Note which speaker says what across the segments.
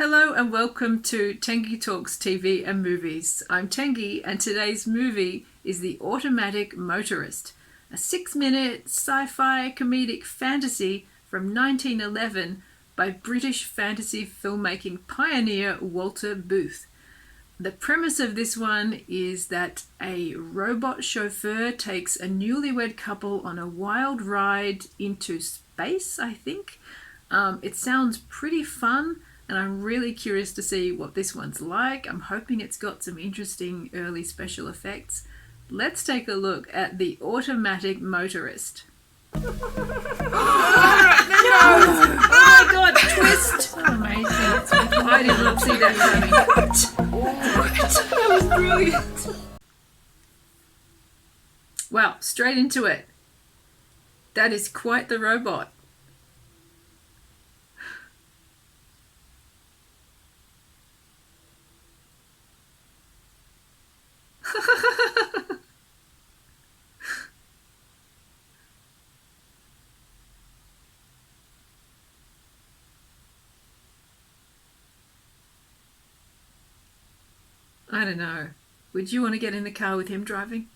Speaker 1: Hello and welcome to Tengi Talks TV and Movies. I'm Tengi and today's movie is The Automatic Motorist, a 6-minute sci-fi comedic fantasy from 1911 by British fantasy filmmaking pioneer Walter Booth. The premise of this one is that a robot chauffeur takes a newlywed couple on a wild ride into space, I think. It sounds pretty fun, and I'm really curious to see what this one's like. I'm hoping it's got some interesting early special effects. Let's take a look at The Automatic Motorist. Oh my god, twist!
Speaker 2: So amazing.
Speaker 1: I did not see that coming.
Speaker 2: That was brilliant.
Speaker 1: Wow, straight into it. That is quite the robot. I don't know. Would you want to get in the car with him driving?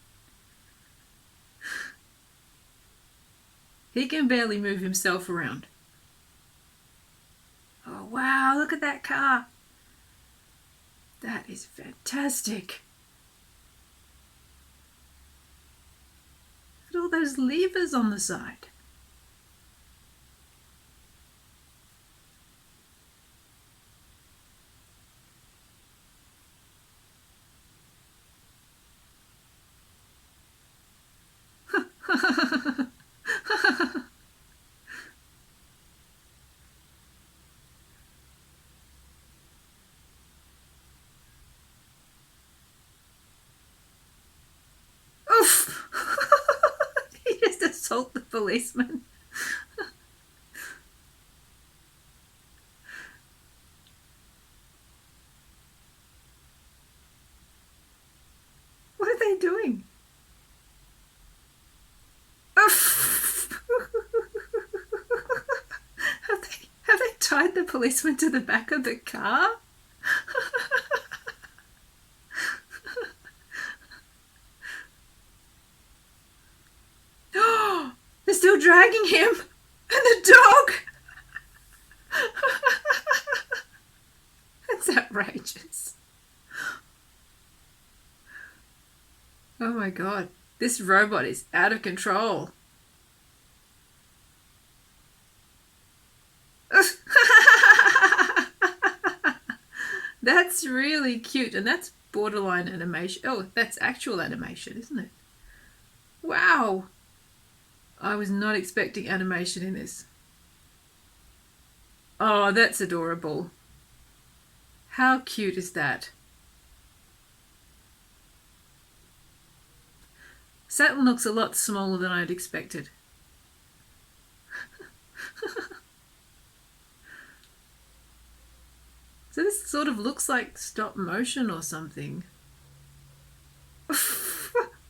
Speaker 1: He can barely move himself around. Oh wow, look at that car. That is fantastic. Look at all those levers on the side. Oof! He just assault the policeman. What are they doing? Oof! Have they tied the policeman to the back of the car? They're still dragging him! And the dog! That's outrageous. Oh my god. This robot is out of control. That's really cute. And that's borderline animation. Oh, that's actual animation, isn't it? Wow. I was not expecting animation in this. Oh, that's adorable. How cute is that? Saturn looks a lot smaller than I'd expected. So this sort of looks like stop motion or something.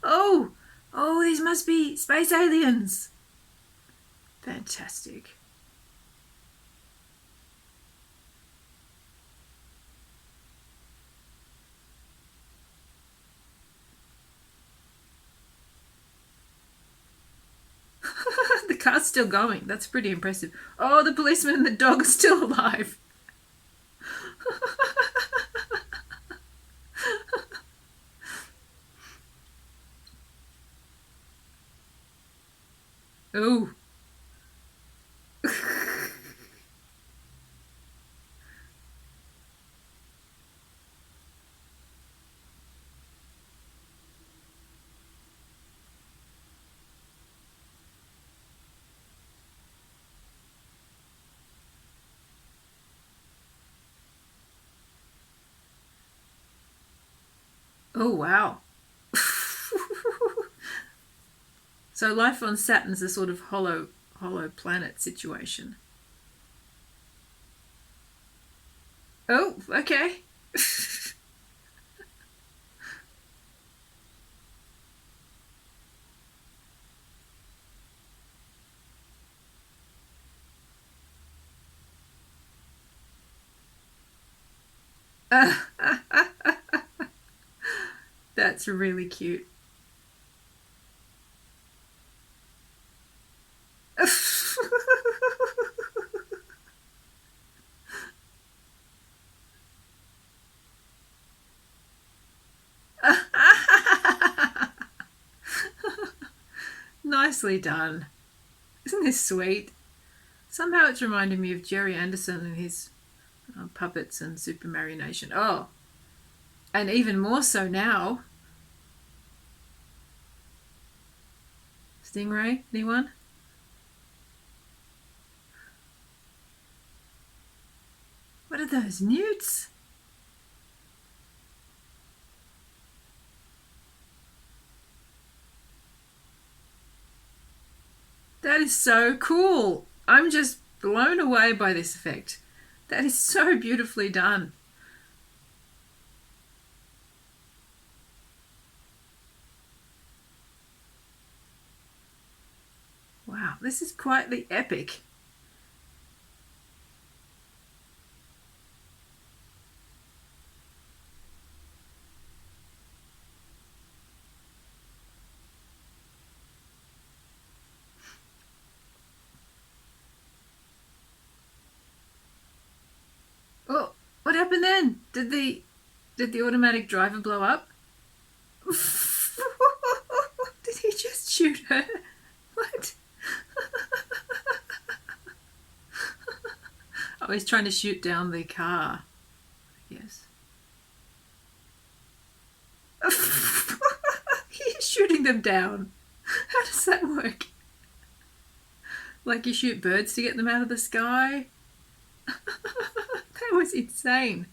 Speaker 1: Oh! Oh, these must be space aliens. Fantastic. The car's still going. That's pretty impressive. Oh, the policeman and the dog are still alive. Oh. Oh, wow. So life on Saturn's a sort of hollow planet situation. Oh, okay. That's really cute. Nicely done. Isn't this sweet? Somehow it's reminding me of Jerry Anderson and his puppets and Super Mario Nation. Oh, and even more so now. Stingray, anyone? What are those newts? That is so cool. I'm just blown away by this effect. That is so beautifully done. Wow, this is quite the epic. Oh, what happened then? Did the automatic driver blow up? Did he just shoot her? What? Oh, he's trying to shoot down the car. Yes. He's shooting them down. How does that work? Like you shoot birds to get them out of the sky? That was insane.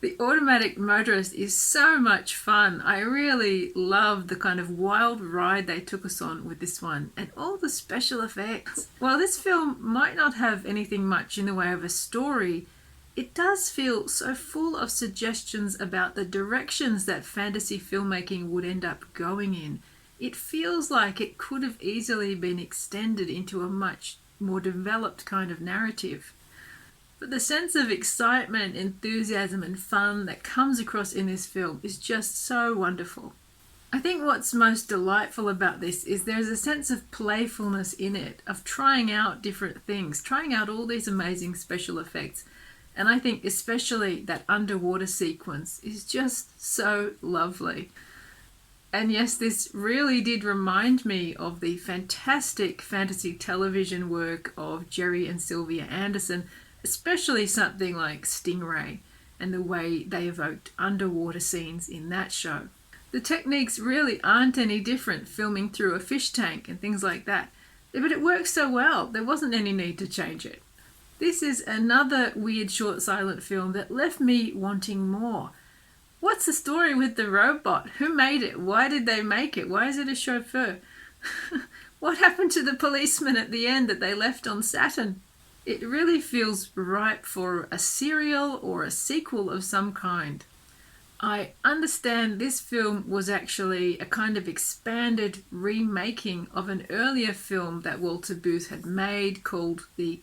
Speaker 1: The Automatic Motorist is so much fun. I really love the kind of wild ride they took us on with this one and all the special effects. While this film might not have anything much in the way of a story, it does feel so full of suggestions about the directions that fantasy filmmaking would end up going in. It feels like it could have easily been extended into a much more developed kind of narrative. But the sense of excitement, enthusiasm and fun that comes across in this film is just so wonderful. I think what's most delightful about this is there's a sense of playfulness in it, of trying out different things, trying out all these amazing special effects. And I think especially that underwater sequence is just so lovely. And yes, this really did remind me of the fantastic fantasy television work of Jerry and Sylvia Anderson, especially something like Stingray and the way they evoked underwater scenes in that show. The techniques really aren't any different filming through a fish tank and things like that, but it works so well, there wasn't any need to change it. This is another weird short silent film that left me wanting more. What's the story with the robot? Who made it? Why did they make it? Why is it a chauffeur? What happened to the policeman at the end that they left on Saturn? It really feels ripe for a serial or a sequel of some kind. I understand this film was actually a kind of expanded remaking of an earlier film that Walter Booth had made called the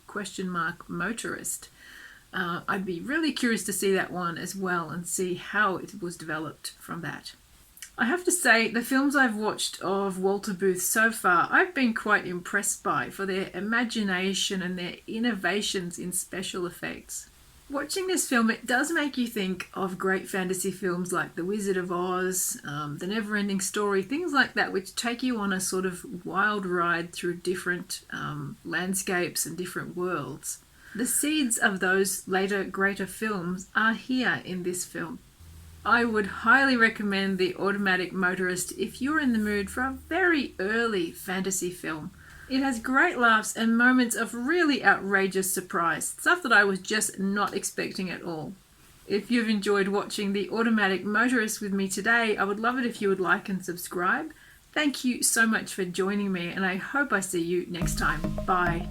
Speaker 1: Motorist. I'd be really curious to see that one as well and see how it was developed from that. I have to say, the films I've watched of Walter Booth so far, I've been quite impressed by for their imagination and their innovations in special effects. Watching this film, it does make you think of great fantasy films like The Wizard of Oz, The Never-Ending Story, things like that, which take you on a sort of wild ride through different landscapes and different worlds. The seeds of those later greater films are here in this film. I would highly recommend The Automatic Motorist if you're in the mood for a very early fantasy film. It has great laughs and moments of really outrageous surprise, stuff that I was just not expecting at all. If you've enjoyed watching The Automatic Motorist with me today, I would love it if you would like and subscribe. Thank you so much for joining me, and I hope I see you next time. Bye.